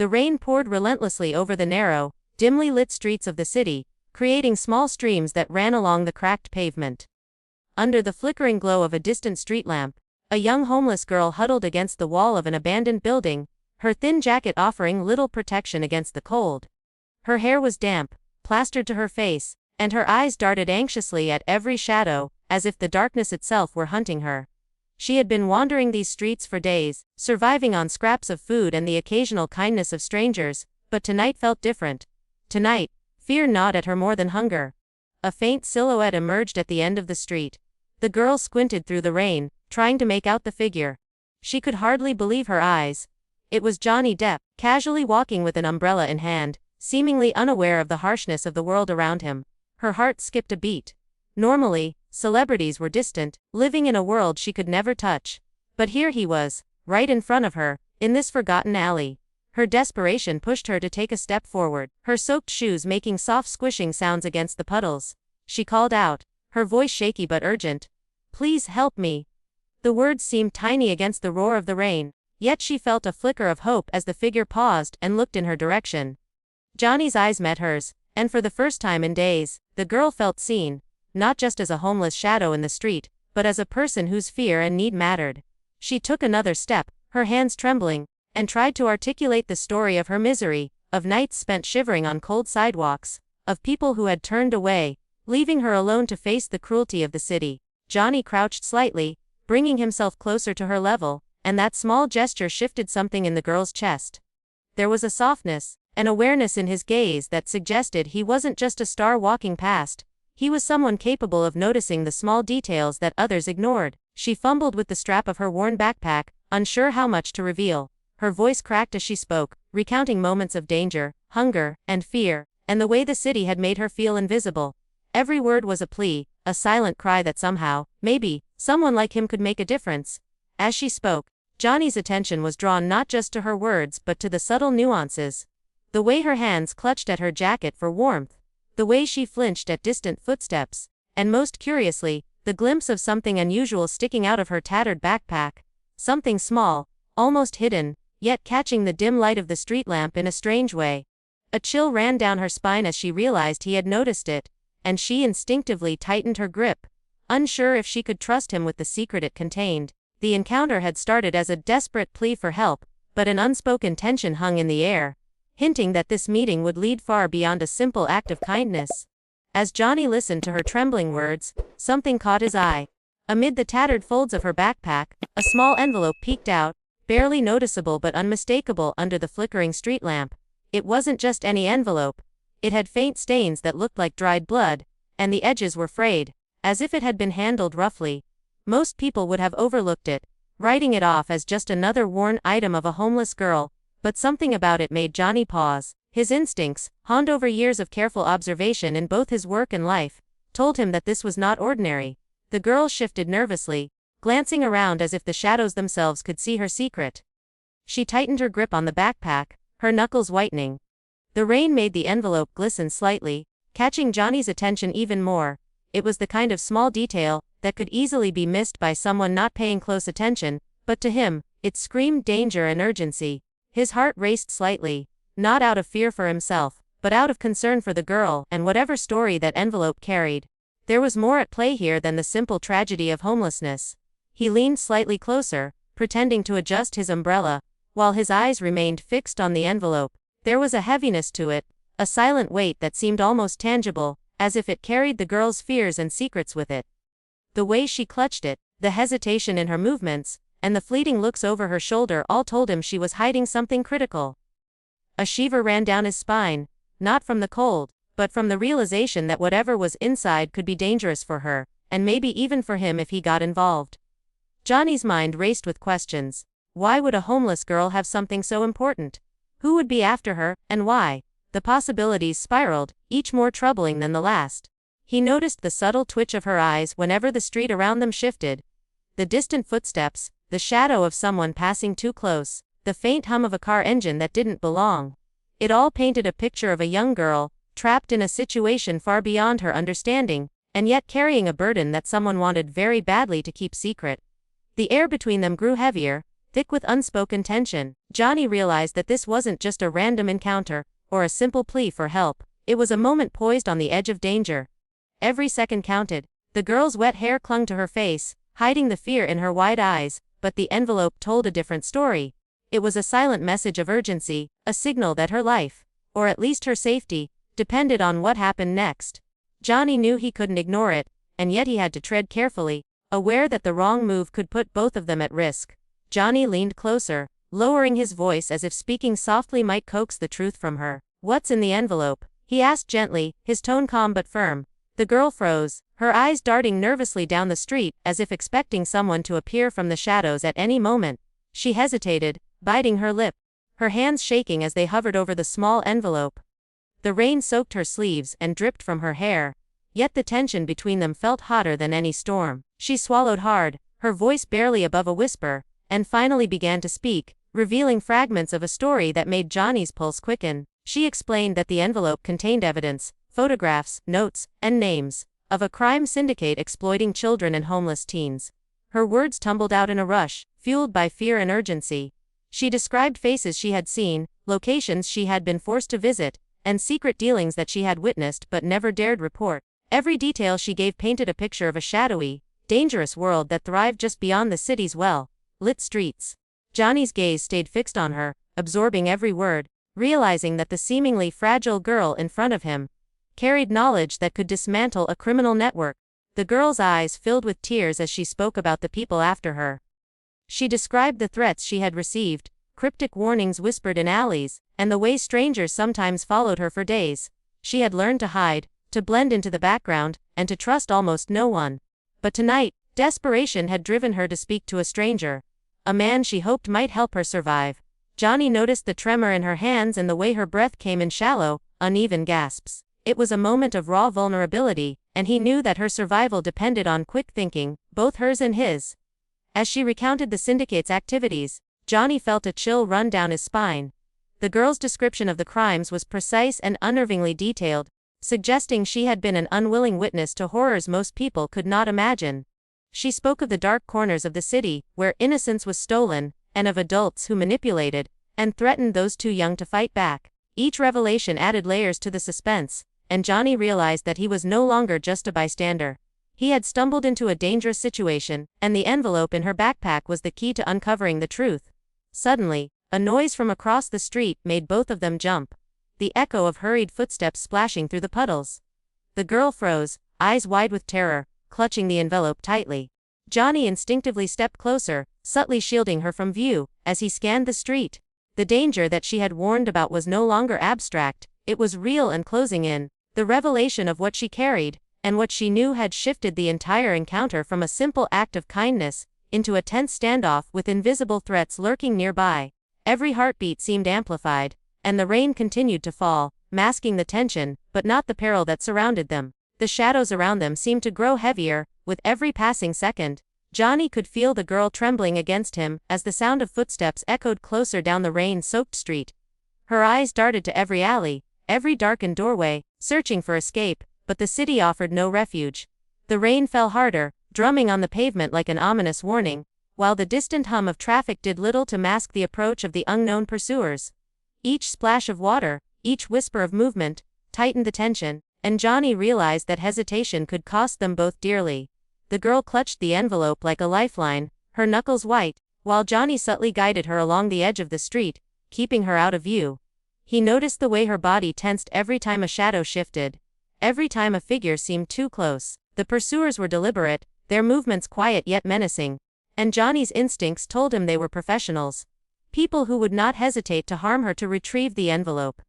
The rain poured relentlessly over the narrow, dimly lit streets of the city, creating small streams that ran along the cracked pavement. Under the flickering glow of a distant street lamp, a young homeless girl huddled against the wall of an abandoned building, her thin jacket offering little protection against the cold. Her hair was damp, plastered to her face, and her eyes darted anxiously at every shadow, as if the darkness itself were hunting her. She had been wandering these streets for days, surviving on scraps of food and the occasional kindness of strangers, but tonight felt different. Tonight, fear gnawed at her more than hunger. A faint silhouette emerged at the end of the street. The girl squinted through the rain, trying to make out the figure. She could hardly believe her eyes. It was Johnny Depp, casually walking with an umbrella in hand, seemingly unaware of the harshness of the world around him. Her heart skipped a beat. Normally, celebrities were distant, living in a world she could never touch. But here he was, right in front of her, in this forgotten alley. Her desperation pushed her to take a step forward, her soaked shoes making soft squishing sounds against the puddles. She called out, her voice shaky but urgent. "Please help me." The words seemed tiny against the roar of the rain, yet she felt a flicker of hope as the figure paused and looked in her direction. Johnny's eyes met hers, and for the first time in days, the girl felt seen, not just as a homeless shadow in the street, but as a person whose fear and need mattered. She took another step, her hands trembling, and tried to articulate the story of her misery, of nights spent shivering on cold sidewalks, of people who had turned away, leaving her alone to face the cruelty of the city. Johnny crouched slightly, bringing himself closer to her level, and that small gesture shifted something in the girl's chest. There was a softness, an awareness in his gaze that suggested he wasn't just a star walking past. He was someone capable of noticing the small details that others ignored. She fumbled with the strap of her worn backpack, unsure how much to reveal. Her voice cracked as she spoke, recounting moments of danger, hunger, and fear, and the way the city had made her feel invisible. Every word was a plea, a silent cry that somehow, maybe, someone like him could make a difference. As she spoke, Johnny's attention was drawn not just to her words but to the subtle nuances. The way her hands clutched at her jacket for warmth, the way she flinched at distant footsteps, and most curiously, the glimpse of something unusual sticking out of her tattered backpack. Something small, almost hidden, yet catching the dim light of the street lamp in a strange way. A chill ran down her spine as she realized he had noticed it, and she instinctively tightened her grip, unsure if she could trust him with the secret it contained. The encounter had started as a desperate plea for help, but an unspoken tension hung in the air, hinting that this meeting would lead far beyond a simple act of kindness. As Johnny listened to her trembling words, something caught his eye. Amid the tattered folds of her backpack, a small envelope peeked out, barely noticeable but unmistakable under the flickering street lamp. It wasn't just any envelope. It had faint stains that looked like dried blood, and the edges were frayed, as if it had been handled roughly. Most people would have overlooked it, writing it off as just another worn item of a homeless girl, but something about it made Johnny pause. His instincts, honed over years of careful observation in both his work and life, told him that this was not ordinary. The girl shifted nervously, glancing around as if the shadows themselves could see her secret. She tightened her grip on the backpack, her knuckles whitening. The rain made the envelope glisten slightly, catching Johnny's attention even more. It was the kind of small detail that could easily be missed by someone not paying close attention, but to him, it screamed danger and urgency. His heart raced slightly, not out of fear for himself, but out of concern for the girl and whatever story that envelope carried. There was more at play here than the simple tragedy of homelessness. He leaned slightly closer, pretending to adjust his umbrella, while his eyes remained fixed on the envelope. There was a heaviness to it, a silent weight that seemed almost tangible, as if it carried the girl's fears and secrets with it. The way she clutched it, the hesitation in her movements, and the fleeting looks over her shoulder all told him she was hiding something critical. A shiver ran down his spine, not from the cold, but from the realization that whatever was inside could be dangerous for her, and maybe even for him if he got involved. Johnny's mind raced with questions. Why would a homeless girl have something so important? Who would be after her, and why? The possibilities spiraled, each more troubling than the last. He noticed the subtle twitch of her eyes whenever the street around them shifted. The distant footsteps, the shadow of someone passing too close, the faint hum of a car engine that didn't belong. It all painted a picture of a young girl, trapped in a situation far beyond her understanding, and yet carrying a burden that someone wanted very badly to keep secret. The air between them grew heavier, thick with unspoken tension. Johnny realized that this wasn't just a random encounter, or a simple plea for help. It was a moment poised on the edge of danger. Every second counted. The girl's wet hair clung to her face, hiding the fear in her wide eyes, but the envelope told a different story. It was a silent message of urgency, a signal that her life, or at least her safety, depended on what happened next. Johnny knew he couldn't ignore it, and yet he had to tread carefully, aware that the wrong move could put both of them at risk. Johnny leaned closer, lowering his voice as if speaking softly might coax the truth from her. "What's in the envelope?" he asked gently, his tone calm but firm. The girl froze, her eyes darting nervously down the street, as if expecting someone to appear from the shadows at any moment. She hesitated, biting her lip, her hands shaking as they hovered over the small envelope. The rain soaked her sleeves and dripped from her hair, yet the tension between them felt hotter than any storm. She swallowed hard, her voice barely above a whisper, and finally began to speak, revealing fragments of a story that made Johnny's pulse quicken. She explained that the envelope contained evidence, photographs, notes, and names, of a crime syndicate exploiting children and homeless teens. Her words tumbled out in a rush, fueled by fear and urgency. She described faces she had seen, locations she had been forced to visit, and secret dealings that she had witnessed but never dared report. Every detail she gave painted a picture of a shadowy, dangerous world that thrived just beyond the city's well-lit streets. Johnny's gaze stayed fixed on her, absorbing every word, realizing that the seemingly fragile girl in front of him carried knowledge that could dismantle a criminal network. The girl's eyes filled with tears as she spoke about the people after her. She described the threats she had received, cryptic warnings whispered in alleys, and the way strangers sometimes followed her for days. She had learned to hide, to blend into the background, and to trust almost no one. But tonight, desperation had driven her to speak to a stranger, a man she hoped might help her survive. Johnny noticed the tremor in her hands and the way her breath came in shallow, uneven gasps. It was a moment of raw vulnerability, and he knew that her survival depended on quick thinking, both hers and his. As she recounted the syndicate's activities, Johnny felt a chill run down his spine. The girl's description of the crimes was precise and unnervingly detailed, suggesting she had been an unwilling witness to horrors most people could not imagine. She spoke of the dark corners of the city, where innocence was stolen, and of adults who manipulated and threatened those too young to fight back. Each revelation added layers to the suspense, and Johnny realized that he was no longer just a bystander. He had stumbled into a dangerous situation, and the envelope in her backpack was the key to uncovering the truth. Suddenly, a noise from across the street made both of them jump, the echo of hurried footsteps splashing through the puddles. The girl froze, eyes wide with terror, clutching the envelope tightly. Johnny instinctively stepped closer, subtly shielding her from view, as he scanned the street. The danger that she had warned about was no longer abstract, it was real and closing in. The revelation of what she carried, and what she knew had shifted the entire encounter from a simple act of kindness into a tense standoff with invisible threats lurking nearby. Every heartbeat seemed amplified, and the rain continued to fall, masking the tension, but not the peril that surrounded them. The shadows around them seemed to grow heavier, with every passing second. Johnny could feel the girl trembling against him, as the sound of footsteps echoed closer down the rain-soaked street. Her eyes darted to every alley, every darkened doorway, searching for escape, but the city offered no refuge. The rain fell harder, drumming on the pavement like an ominous warning, while the distant hum of traffic did little to mask the approach of the unknown pursuers. Each splash of water, each whisper of movement, tightened the tension, and Johnny realized that hesitation could cost them both dearly. The girl clutched the envelope like a lifeline, her knuckles white, while Johnny subtly guided her along the edge of the street, keeping her out of view. He noticed the way her body tensed every time a shadow shifted, every time a figure seemed too close. The pursuers were deliberate, their movements quiet yet menacing, and Johnny's instincts told him they were professionals. People who would not hesitate to harm her to retrieve the envelope.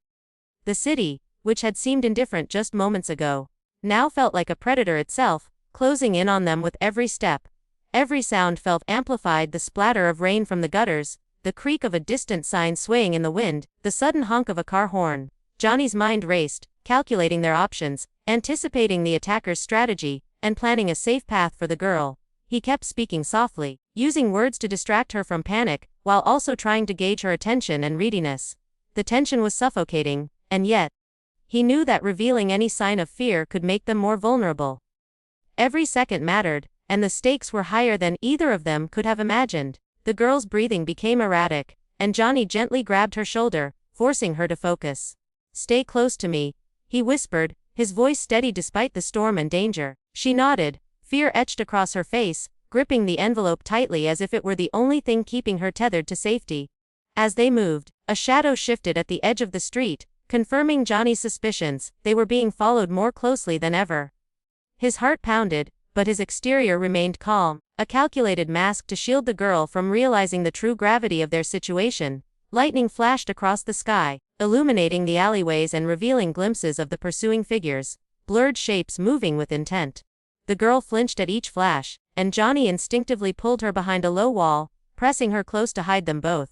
The city, which had seemed indifferent just moments ago, now felt like a predator itself, closing in on them with every step. Every sound felt amplified: the splatter of rain from the gutters, the creak of a distant sign swaying in the wind, the sudden honk of a car horn. Johnny's mind raced, calculating their options, anticipating the attacker's strategy, and planning a safe path for the girl. He kept speaking softly, using words to distract her from panic, while also trying to gauge her attention and readiness. The tension was suffocating, and yet, he knew that revealing any sign of fear could make them more vulnerable. Every second mattered, and the stakes were higher than either of them could have imagined. The girl's breathing became erratic, and Johnny gently grabbed her shoulder, forcing her to focus. "Stay close to me," he whispered, his voice steady despite the storm and danger. She nodded, fear etched across her face, gripping the envelope tightly as if it were the only thing keeping her tethered to safety. As they moved, a shadow shifted at the edge of the street, confirming Johnny's suspicions. They were being followed more closely than ever. His heart pounded, but his exterior remained calm, a calculated mask to shield the girl from realizing the true gravity of their situation. Lightning flashed across the sky, illuminating the alleyways and revealing glimpses of the pursuing figures, blurred shapes moving with intent. The girl flinched at each flash, and Johnny instinctively pulled her behind a low wall, pressing her close to hide them both.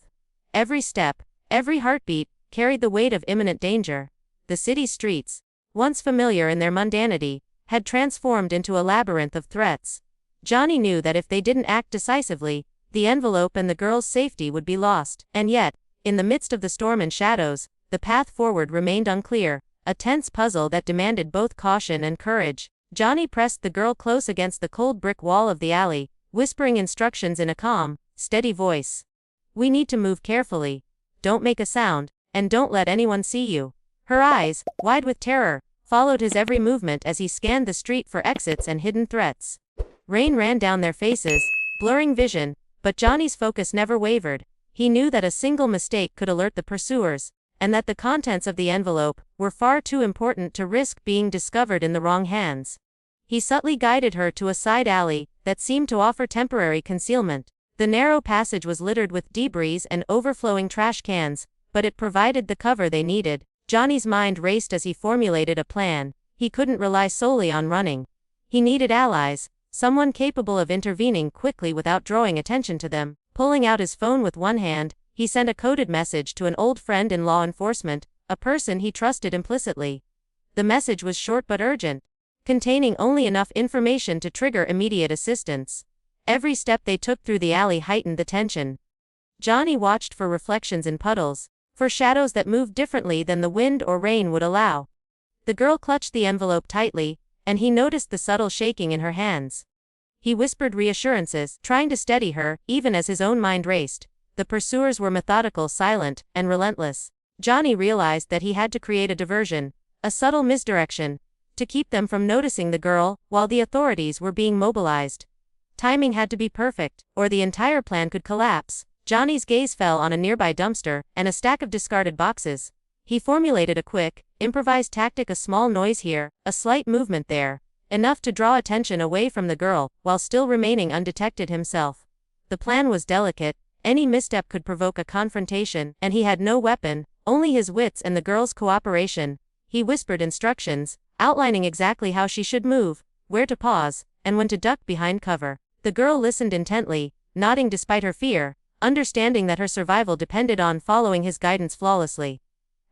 Every step, every heartbeat, carried the weight of imminent danger. The city's streets, once familiar in their mundanity, had transformed into a labyrinth of threats. Johnny knew that if they didn't act decisively, the envelope and the girl's safety would be lost. And yet, in the midst of the storm and shadows, the path forward remained unclear, a tense puzzle that demanded both caution and courage. Johnny pressed the girl close against the cold brick wall of the alley, whispering instructions in a calm, steady voice. "We need to move carefully. Don't make a sound, and don't let anyone see you." Her eyes, wide with terror, followed his every movement as he scanned the street for exits and hidden threats. Rain ran down their faces, blurring vision, but Johnny's focus never wavered. He knew that a single mistake could alert the pursuers, and that the contents of the envelope were far too important to risk being discovered in the wrong hands. He subtly guided her to a side alley that seemed to offer temporary concealment. The narrow passage was littered with debris and overflowing trash cans, but it provided the cover they needed. Johnny's mind raced as he formulated a plan. He couldn't rely solely on running. He needed allies, someone capable of intervening quickly without drawing attention to them. Pulling out his phone with one hand, he sent a coded message to an old friend in law enforcement, a person he trusted implicitly. The message was short but urgent, containing only enough information to trigger immediate assistance. Every step they took through the alley heightened the tension. Johnny watched for reflections in puddles, for shadows that moved differently than the wind or rain would allow. The girl clutched the envelope tightly, and he noticed the subtle shaking in her hands. He whispered reassurances, trying to steady her, even as his own mind raced. The pursuers were methodical, silent, and relentless. Johnny realized that he had to create a diversion, a subtle misdirection, to keep them from noticing the girl, while the authorities were being mobilized. Timing had to be perfect, or the entire plan could collapse. Johnny's gaze fell on a nearby dumpster and a stack of discarded boxes. He formulated a quick, improvised tactic, a small noise here, a slight movement there, enough to draw attention away from the girl, while still remaining undetected himself. The plan was delicate. Any misstep could provoke a confrontation, and he had no weapon, only his wits and the girl's cooperation. He whispered instructions, outlining exactly how she should move, where to pause, and when to duck behind cover. The girl listened intently, nodding despite her fear, understanding that her survival depended on following his guidance flawlessly.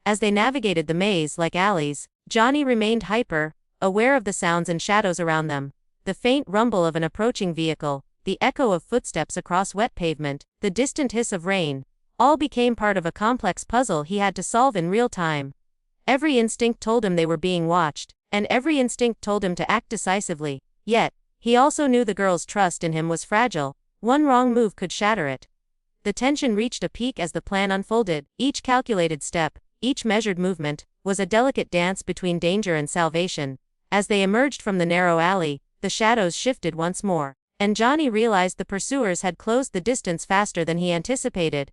As they navigated the maze-like alleys, Johnny remained hyper, aware of the sounds and shadows around them. The faint rumble of an approaching vehicle, the echo of footsteps across wet pavement, the distant hiss of rain, all became part of a complex puzzle he had to solve in real time. Every instinct told him they were being watched, and every instinct told him to act decisively. Yet, he also knew the girl's trust in him was fragile. One wrong move could shatter it. The tension reached a peak as the plan unfolded. Each calculated step, each measured movement, was a delicate dance between danger and salvation. As they emerged from the narrow alley, the shadows shifted once more, and Johnny realized the pursuers had closed the distance faster than he anticipated.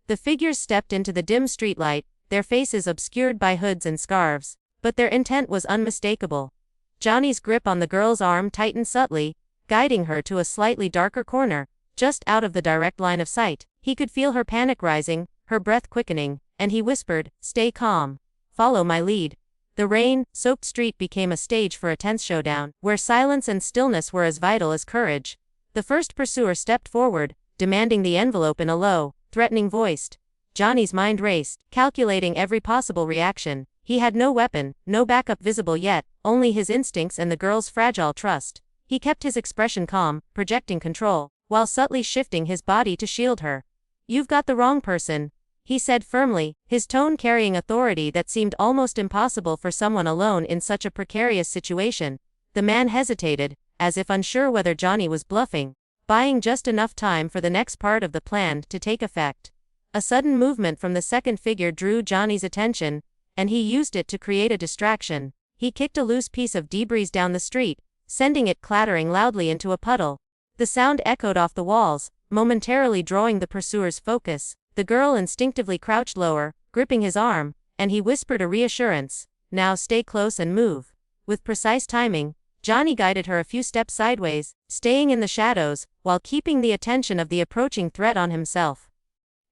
The figures stepped into the dim streetlight, their faces obscured by hoods and scarves, but their intent was unmistakable. Johnny's grip on the girl's arm tightened subtly, guiding her to a slightly darker corner, just out of the direct line of sight. He could feel her panic rising, her breath quickening, and he whispered, "Stay calm. Follow my lead." The rain-soaked street became a stage for a tense showdown, where silence and stillness were as vital as courage. The first pursuer stepped forward, demanding the envelope in a low, threatening voice. Johnny's mind raced, calculating every possible reaction. He had no weapon, no backup visible yet, only his instincts and the girl's fragile trust. He kept his expression calm, projecting control, while subtly shifting his body to shield her. "You've got the wrong person," he said firmly, his tone carrying authority that seemed almost impossible for someone alone in such a precarious situation. The man hesitated, as if unsure whether Johnny was bluffing. buying just enough time for the next part of the plan to take effect. A sudden movement from the second figure drew Johnny's attention, and he used it to create a distraction. He kicked a loose piece of debris down the street, sending it clattering loudly into a puddle. The sound echoed off the walls, momentarily drawing the pursuer's focus. The girl instinctively crouched lower, gripping his arm, and he whispered a reassurance, "Now stay close and move." With precise timing, Johnny guided her a few steps sideways, staying in the shadows, while keeping the attention of the approaching threat on himself.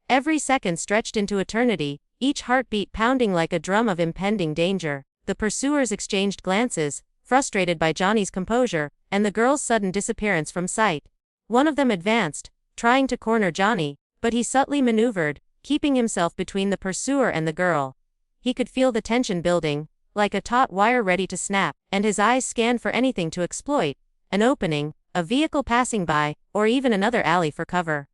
Every second stretched into eternity, each heartbeat pounding like a drum of impending danger. The pursuers exchanged glances, frustrated by Johnny's composure, and the girl's sudden disappearance from sight. One of them advanced, trying to corner Johnny, but he subtly maneuvered, keeping himself between the pursuer and the girl. He could feel the tension building, like a taut wire ready to snap, and his eyes scanned for anything to exploit, an opening, a vehicle passing by, or even another alley for cover.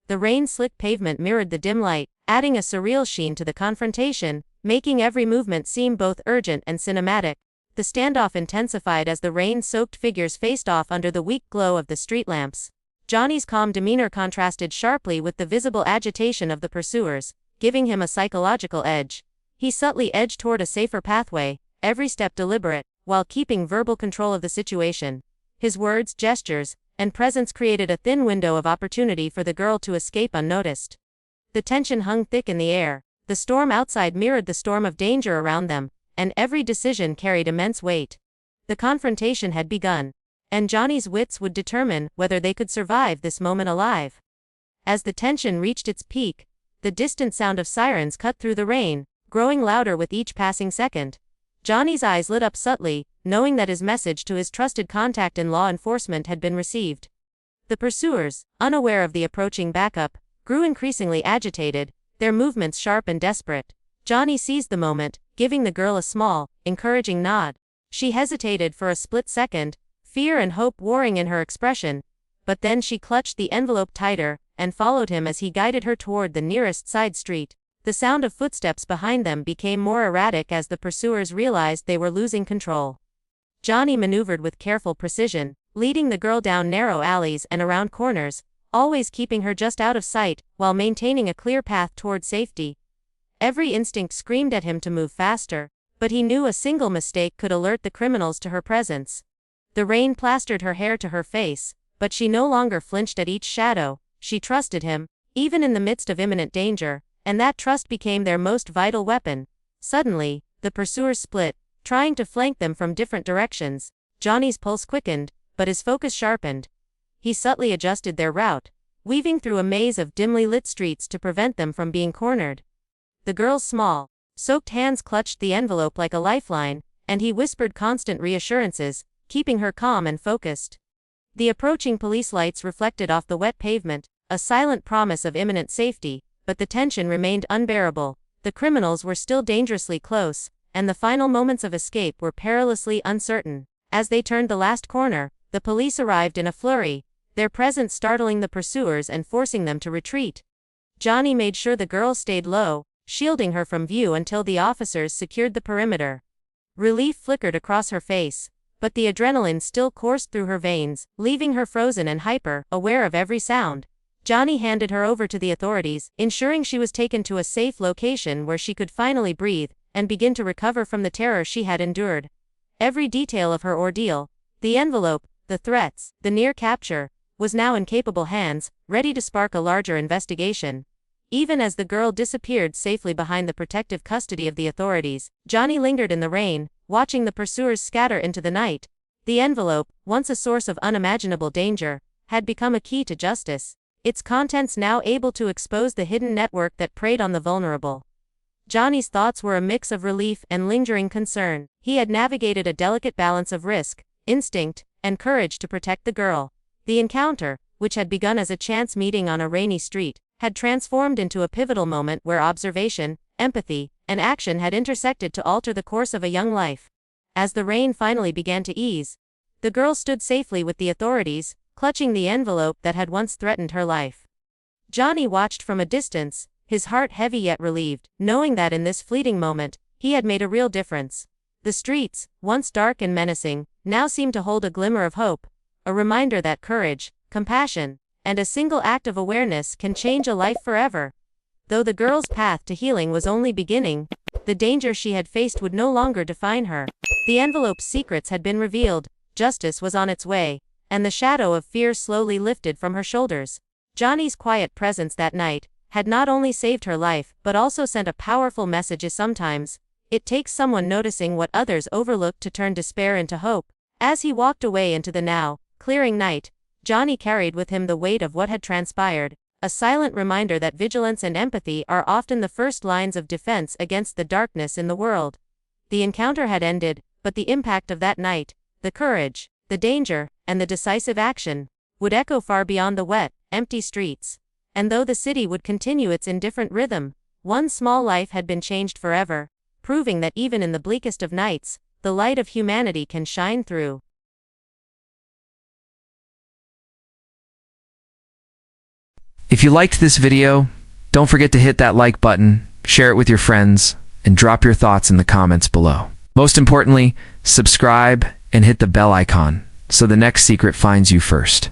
The rain-slick pavement mirrored the dim light, adding a surreal sheen to the confrontation, making every movement seem both urgent and cinematic. The standoff intensified as the rain-soaked figures faced off under the weak glow of the street lamps. Johnny's calm demeanor contrasted sharply with the visible agitation of the pursuers, giving him a psychological edge. He subtly edged toward a safer pathway, every step deliberate, while keeping verbal control of the situation. His words, gestures, and presence created a thin window of opportunity for the girl to escape unnoticed. The tension hung thick in the air. The storm outside mirrored the storm of danger around them, and every decision carried immense weight. The confrontation had begun, and Johnny's wits would determine whether they could survive this moment alive. As the tension reached its peak, the distant sound of sirens cut through the rain, growing louder with each passing second. Johnny's eyes lit up subtly, knowing that his message to his trusted contact in law enforcement had been received. The pursuers, unaware of the approaching backup, grew increasingly agitated, their movements sharp and desperate. Johnny seized the moment, giving the girl a small, encouraging nod. She hesitated for a split second, fear and hope warring in her expression, but then she clutched the envelope tighter, and followed him as he guided her toward the nearest side street. The sound of footsteps behind them became more erratic as the pursuers realized they were losing control. Johnny maneuvered with careful precision, leading the girl down narrow alleys and around corners, always keeping her just out of sight, while maintaining a clear path toward safety. Every instinct screamed at him to move faster, but he knew a single mistake could alert the criminals to her presence. The rain plastered her hair to her face, but she no longer flinched at each shadow. She trusted him, even in the midst of imminent danger, and that trust became their most vital weapon. Suddenly, the pursuers split, trying to flank them from different directions. Johnny's pulse quickened, but his focus sharpened. He subtly adjusted their route, weaving through a maze of dimly lit streets to prevent them from being cornered. The girl's small, soaked hands clutched the envelope like a lifeline, and he whispered constant reassurances, keeping her calm and focused. The approaching police lights reflected off the wet pavement, a silent promise of imminent safety, but the tension remained unbearable. The criminals were still dangerously close, and the final moments of escape were perilously uncertain. As they turned the last corner, the police arrived in a flurry, their presence startling the pursuers and forcing them to retreat. Johnny made sure the girl stayed low, shielding her from view until the officers secured the perimeter. Relief flickered across her face, but the adrenaline still coursed through her veins, leaving her frozen and hyper, aware of every sound. Johnny handed her over to the authorities, ensuring she was taken to a safe location where she could finally breathe and begin to recover from the terror she had endured. Every detail of her ordeal, the envelope, the threats, the near capture, was now in capable hands, ready to spark a larger investigation. Even as the girl disappeared safely behind the protective custody of the authorities, Johnny lingered in the rain, watching the pursuers scatter into the night. The envelope, once a source of unimaginable danger, had become a key to justice, its contents now able to expose the hidden network that preyed on the vulnerable. Johnny's thoughts were a mix of relief and lingering concern. He had navigated a delicate balance of risk, instinct, and courage to protect the girl. The encounter, which had begun as a chance meeting on a rainy street, had transformed into a pivotal moment where observation, empathy, and action had intersected to alter the course of a young life. As the rain finally began to ease, the girl stood safely with the authorities, clutching the envelope that had once threatened her life. Johnny watched from a distance, his heart heavy yet relieved, knowing that in this fleeting moment, he had made a real difference. The streets, once dark and menacing, now seemed to hold a glimmer of hope, a reminder that courage, compassion, and a single act of awareness can change a life forever. Though the girl's path to healing was only beginning, the danger she had faced would no longer define her. The envelope's secrets had been revealed, justice was on its way, and the shadow of fear slowly lifted from her shoulders. Johnny's quiet presence that night had not only saved her life but also sent a powerful message. Sometimes, it takes someone noticing what others overlook to turn despair into hope. As he walked away into the now clearing night, Johnny carried with him the weight of what had transpired, a silent reminder that vigilance and empathy are often the first lines of defense against the darkness in the world. The encounter had ended, but the impact of that night, the courage, the danger, and the decisive action, would echo far beyond the wet, empty streets. And though the city would continue its indifferent rhythm, one small life had been changed forever, proving that even in the bleakest of nights, the light of humanity can shine through. If you liked this video, don't forget to hit that like button, share it with your friends, and drop your thoughts in the comments below. Most importantly, subscribe and hit the bell icon so the next secret finds you first.